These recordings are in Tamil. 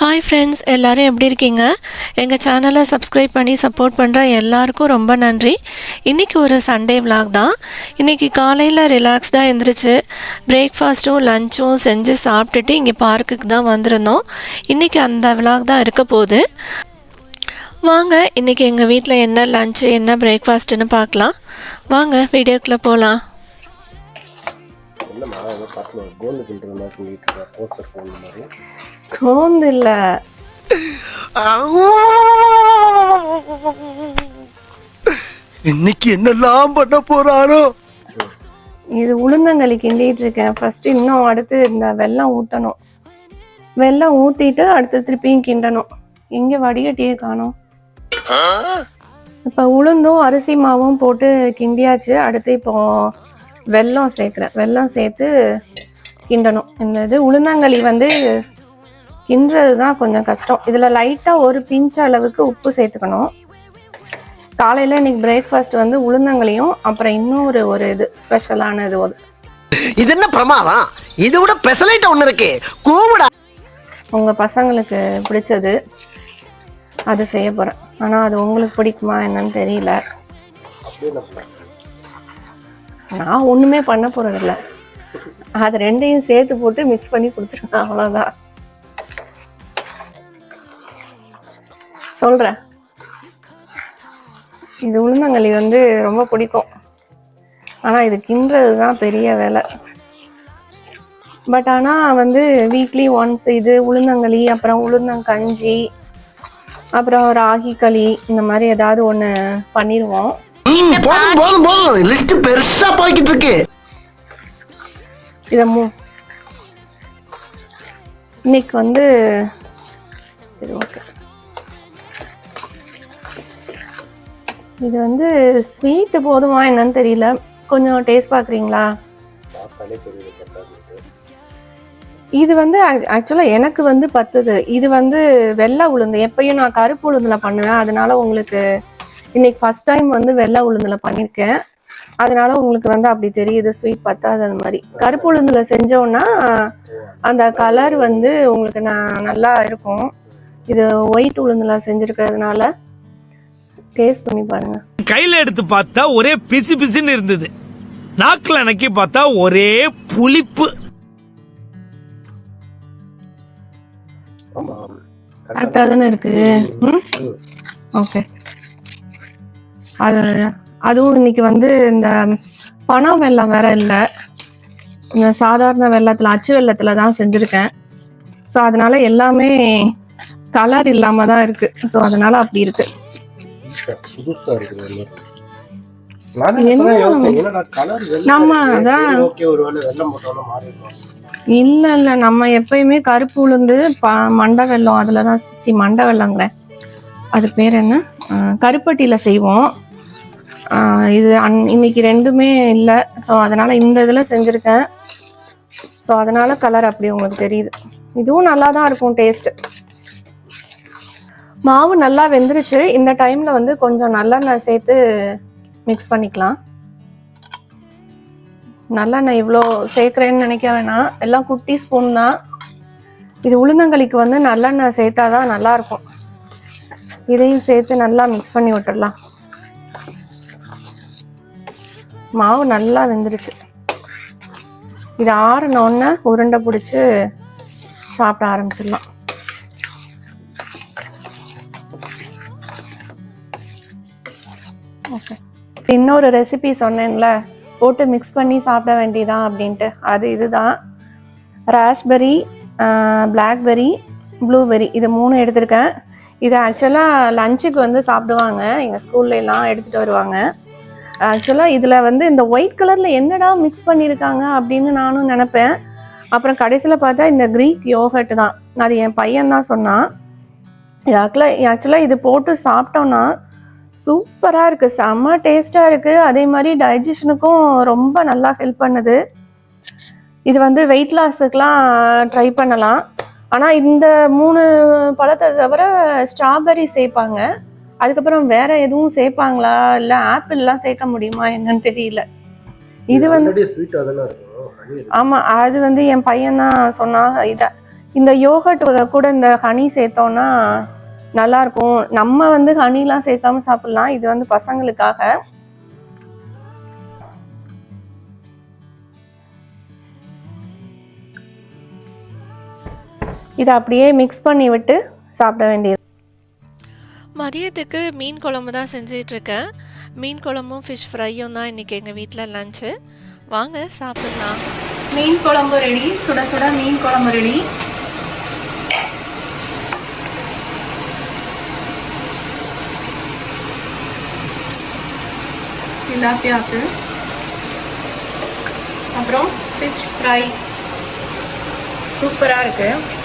ஹாய் ஃப்ரெண்ட்ஸ், எல்லோரும் எப்படி இருக்கீங்க? எங்கள் சேனலை சப்ஸ்கிரைப் பண்ணி சப்போர்ட் பண்ணுற எல்லாருக்கும் ரொம்ப நன்றி. இன்றைக்கி ஒரு சண்டே விலாக் தான். இன்றைக்கி காலையில் ரிலாக்ஸ்டாக எழுந்திரிச்சு பிரேக்ஃபாஸ்ட்டும் லஞ்சும் செஞ்சு சாப்பிட்டுட்டு இங்கே பார்க்குக்கு தான் வந்திருந்தோம். இன்றைக்கி அந்த விலாக் தான் இருக்க போகுது. வாங்க இன்றைக்கி எங்கள் வீட்டில் என்ன லஞ்சு என்ன பிரேக்ஃபாஸ்ட்டுன்னு பார்க்கலாம். வாங்க வீடியோக்குள்ளே போகலாம். கோந்து இல்லை, இன்னைக்கு என்னெல்லாம் பண்ண போறாரோ. இது உளுந்தங்களி கிண்டிட்டு இருக்கேன். ஃபர்ஸ்ட் இன்னும் அடுத்து இந்த வெல்லம் ஊற்றணும். வெல்லம் ஊற்றிட்டு அடுத்து திருப்பியும் கிண்டணும். எங்கே வடிகட்டியே காணோம். இப்போ உளுந்தும் அரிசி மாவும் போட்டு கிண்டியாச்சு. அடுத்து இப்போ வெல்லம் சேர்க்குறேன். வெல்லம் சேர்த்து கிண்டணும். இந்த உளுந்தங்களி கிண்டுறது தான் கொஞ்சம் கஷ்டம். இதில் லைட்டாக ஒரு பிஞ்ச் அளவுக்கு உப்பு சேர்த்துக்கணும். காலையில் இன்னைக்கு பிரேக்ஃபாஸ்ட் உளுந்தங்களையும் அப்புறம் இன்னொரு இது ஸ்பெஷலான இது என்ன பிரமாதம், இது விட ஸ்பெஷலைட் ஒன்று இருக்கு. கூவுடா. உங்கள் பசங்களுக்கு பிடிச்சது அது செய்ய போகிறேன். ஆனால் அது உங்களுக்கு பிடிக்குமா என்னன்னு தெரியல. நான் ஒன்றுமே பண்ண போகிறதில்ல. அது ரெண்டையும் சேர்த்து போட்டு மிக்ஸ் பண்ணி கொடுத்துருவேன், அவ்வளோதான். சொல்கிறேன். இது உளுந்தங்களி ரொம்ப பிடிக்கும். ஆனால் இது கிண்டுறது தான் பெரிய வேலை. பட் ஆனால் வீக்லி ஒன்ஸ் இது உளுந்தங்களி, அப்புறம் உளுந்தங்கஞ்சி, அப்புறம் ராகி களி, இந்த மாதிரி ஏதாவது ஒன்று பண்ணிடுவோம். போதும் போதும் போதும், லிஸ்ட் பெருசா போய்கிட்டு இருக்கு. இத இன்னைக்கு சரி, ஓகே. இது ஸ்வீட்டு போதுமா என்னன்னு தெரியல. கொஞ்சம் டேஸ்ட் பார்க்குறீங்களா? இது ஆக்சுவலாக எனக்கு பத்துது. இது வெள்ளை உளுந்து. எப்பயும் நான் கருப்பு உளுந்துல பண்ணுவேன். அதனால உங்களுக்கு இன்னைக்கு ஃபர்ஸ்ட் டைம் வெள்ளை உளுந்துல பண்ணியிருக்கேன். அதனால உங்களுக்கு அப்படி தெரியுது ஸ்வீட் பத்தாது. அது மாதிரி கருப்பு உளுந்துல செஞ்சோன்னா அந்த கலர் உங்களுக்கு நல்லா இருக்கும். இது ஒயிட் உளுந்துல செஞ்சிருக்கிறதுனால டேஸ்ட் பண்ணி பாருங்க. கையில எடுத்து பார்த்தா ஒரே பிசு பிசுன்னு இருந்தது. நாக்குல நக்கி பார்த்தா ஒரே புளிப்பு. கரெக்டா தானே இருக்கு? ஓகே. அதுவும் இன்னைக்கு இந்த பனை வெல்லம் வேற இல்லை. இந்த சாதாரண வெல்லத்தில், அச்சு வெல்லத்தில் தான் செஞ்சுருக்கேன். ஸோ அதனால எல்லாமே கலர் இல்லாம தான் இருக்கு. ஸோ அதனால அப்படி இருக்கு. நம்ம அதான் இல்ல நம்ம எப்பயுமே கருப்பு உளுந்து மண்டை வெல்லம் அதுலதான் மண்டை வெல்லங்கிறேன். அது பேர் என்ன, கருப்பட்டியில செய்வோம். இது இன்னைக்கு ரெண்டுமே இல்லை. ஸோ அதனால இந்த இதில் செஞ்சுருக்கேன். ஸோ அதனால கலர் அப்படி உங்களுக்கு தெரியுது. இதுவும் நல்லா தான் இருக்கும் டேஸ்ட். மாவு நல்லா வெந்துருச்சு. இந்த டைம்ல கொஞ்சம் நல்லெண்ணெய் சேர்த்து மிக்ஸ் பண்ணிக்கலாம். நல்லெண்ணெய் இவ்வளோ சேர்க்குறேன்னு நினைக்க வேணாம், எல்லாம் குட்டி ஸ்பூன் தான். இது உளுந்தங்களிக்கு நல்லெண்ணெய் சேர்த்தாதான் நல்லா இருக்கும். இதையும் சேர்த்து நல்லா மிக்ஸ் பண்ணி விட்டுடலாம். மாவு நல்லா வெந்துருச்சு. இது ஆறுனோடனே உருண்டை பிடிச்சி சாப்பிட ஆரம்பிச்சிடலாம். ஓகே. இன்னொரு ரெசிபி சொன்னேன்ல, போட்டு மிக்ஸ் பண்ணி சாப்பிட வேண்டியதான் அப்படின்ட்டு, அது இதுதான். ராஸ்பெரி, பிளாக்பெரி, ப்ளூபெரி, இது 3 எடுத்திருக்கேன். இது ஆக்சுவலாக லஞ்சுக்கு சாப்பிடுவாங்க. எங்கள் ஸ்கூல்லலாம் எடுத்துகிட்டு வருவாங்க. ஆக்சுவலாக இதில் இந்த ஒயிட் கலரில் என்னடா மிக்ஸ் பண்ணியிருக்காங்க அப்படின்னு நானும் நினப்பேன். அப்புறம் கடைசியில் பார்த்தா இந்த க்ரீக் யோகர்ட் தான். அது என் பையன்தான் சொன்னான். ஆக்சுவலாக இது போட்டு சாப்பிட்டோன்னா சூப்பராக இருக்குது, செம்ம டேஸ்ட்டாக இருக்குது. அதே மாதிரி டைஜஷனுக்கும் ரொம்ப நல்லா ஹெல்ப் பண்ணுது. இது வெயிட் லாஸுக்கெலாம் ட்ரை பண்ணலாம். ஆனால் இந்த 3 பழத்தை தவிர ஸ்ட்ராபெரி சேர்ப்பாங்க. அதுக்கப்புறம் வேற எதுவும் சேர்ப்பாங்களா, இல்லை ஆப்பிள்லாம் சேர்க்க முடியுமா என்னன்னு தெரியல. இது ஆமாம், அது என் பையன் தான் சொன்னா. இந்த யோகர்ட் கூட இந்த ஹனி சேர்த்தோன்னா நல்லாயிருக்கும். நம்ம வந்து ஹனிலாம் சேர்க்காம சாப்பிட்லாம். இது வந்து பசங்களுக்காக. இதை அப்படியே மிக்ஸ் பண்ணி விட்டு சாப்பிட வேண்டியது. மதியத்துக்கு மீன் குழம்பு தான் செஞ்சிட்ருக்கேன். மீன் குழம்பும் ஃபிஷ் ஃப்ரையும் தான் இன்றைக்கி எங்கள் வீட்டில் லஞ்சு. வாங்க சாப்பிட்லாம். மீன் குழம்பு ரெடி. சுட சுட மீன் குழம்பு ரெடி. tilapia fish, அப்புறம் ஃபிஷ் ஃப்ரை சூப்பராக இருக்குது.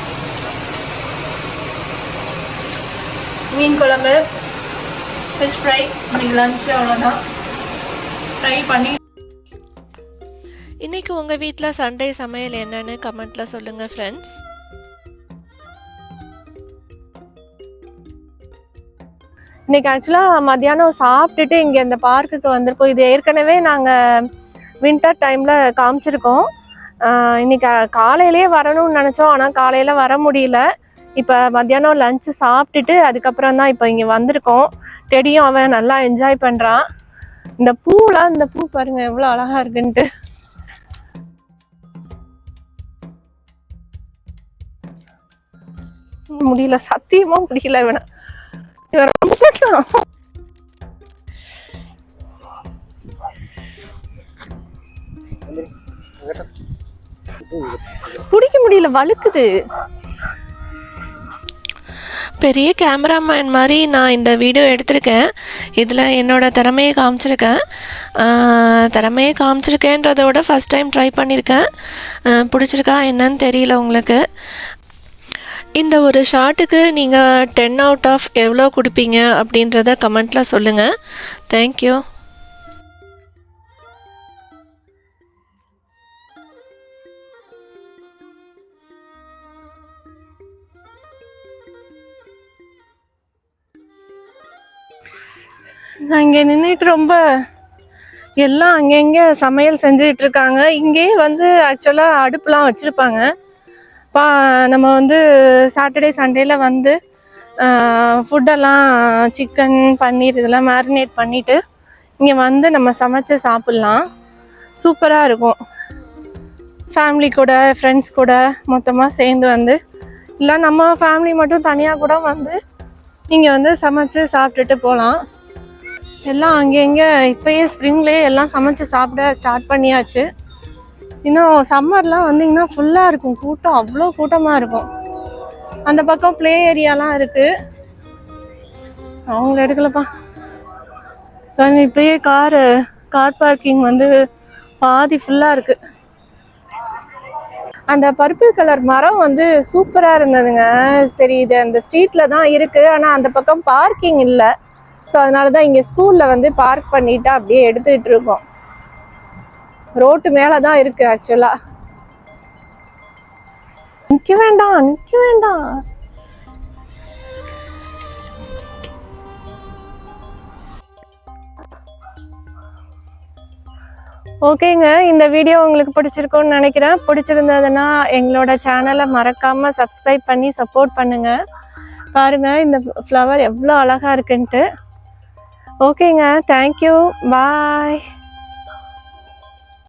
மீன் குழம்பு, ஃபிஷ் ஃப்ரை, இன்னைக்கு லஞ்சு அவ்வளோதான். ஃப்ரை பண்ணி இன்றைக்கி உங்கள் வீட்டில் சண்டே சமையல் என்னன்னு கமெண்ட்டில் சொல்லுங்கள் ஃப்ரெண்ட்ஸ். இன்னைக்கு ஆக்சுவலாக மத்தியானம் சாப்பிட்டுட்டு இங்கே இந்த பார்க்குக்கு வந்திருக்கோம். இது ஏற்கனவே நாங்கள் வின்டர் டைமில் காமிச்சிருக்கோம். இன்னைக்கு காலையிலேயே வரணும்னு நினச்சோம், ஆனால் காலையில் வர முடியல. இப்போ மத்தியானம் லஞ்சு சாப்பிட்டுட்டு அதுக்கப்புறம் தான் இப்போ இங்கே வந்திருக்கோம். டெடியும் அவன் நல்லா என்ஜாய் பண்ணுறான். இந்த பூலாம், இந்த பூ பாருங்க எவ்வளோ அழகாக இருக்குன்ட்டு. முடியல, சத்தியமா முடியல. இவன் ரொம்ப பிடிக்க முடியல, வழுக்குது. பெரிய கேமராமேன் மாதிரி நான் இந்த வீடியோ எடுத்திருக்கேன். இதில் என்னோடய திறமையை காமிச்சிருக்கேன். திறமையை காமிச்சிருக்கேன்றதை விட ஃபஸ்ட் டைம் ட்ரை பண்ணியிருக்கேன். பிடிச்சிருக்கா என்னன்னு தெரியல உங்களுக்கு. இந்த ஒரு ஷாட்டுக்கு நீங்கள் 10 out of எவ்வளோ கொடுப்பீங்க அப்படின்றத கமெண்ட்டில் சொல்லுங்கள். தேங்க்யூ. நான் இங்கே நின்றுட்டு ரொம்ப எல்லாம் அங்கங்கே சமையல் செஞ்சுட்டு இருக்காங்க. இங்கேயே வந்து ஆக்சுவலாக அடுப்புலாம் வச்சுருப்பாங்க. நம்ம வந்து சாட்டர்டே சண்டேல வந்து ஃபுட்டெல்லாம் சிக்கன் பன்னீர் இதெல்லாம் மேரினேட் பண்ணிவிட்டு இங்கே வந்து நம்ம சமைச்சு சாப்பிட்லாம். சூப்பராக இருக்கும். ஃபேமிலி கூட, ஃப்ரெண்ட்ஸ் கூட மொத்தமாக சேர்ந்து வந்து, இல்லை நம்ம ஃபேமிலி மட்டும் தனியாக கூட வந்து இங்கே வந்து சமைச்சு சாப்பிட்டுட்டு போகலாம். எல்லாம் அங்கங்கே இப்போயே ஸ்ப்ரிங்லேயே எல்லாம் சமைச்சு சாப்பிட ஸ்டார்ட் பண்ணியாச்சு. இன்னும் சம்மர்லாம் வந்தீங்கன்னா ஃபுல்லாக இருக்கும் கூட்டம், அவ்வளோ கூட்டமாக இருக்கும். அந்த பக்கம் ப்ளே ஏரியாலாம் இருக்குது. அவங்கள எடுக்கலப்பா. இப்போயே கார் பார்க்கிங் வந்து பாதி ஃபுல்லாக இருக்குது. அந்த பர்பிள் கலர் மரம் வந்து சூப்பராக இருந்ததுங்க. சரி, இது அந்த ஸ்ட்ரீட்டில் தான் இருக்குது, ஆனால் அந்த பக்கம் பார்க்கிங் இல்லை. ஸோ அதனால தான் இங்கே ஸ்கூலில் வந்து பார்க் பண்ணிவிட்டு அப்படியே எடுத்துக்கிட்டு இருக்கோம். ரோட்டு மேலே தான் இருக்குது ஆக்சுவலாக. நிற்க வேண்டாம், நிற்க வேண்டாம். ஓகேங்க, இந்த வீடியோ உங்களுக்கு பிடிச்சிருக்கும்னு நினைக்கிறேன். பிடிச்சிருந்ததுன்னா எங்களோட சேனலை மறக்காமல் சப்ஸ்கிரைப் பண்ணி சப்போர்ட் பண்ணுங்கள். பாருங்கள் இந்த ஃப்ளவர் எவ்வளோ அழகாக இருக்குன்ட்டு. ஓகேங்க, தேங்க்யூ, பாய்.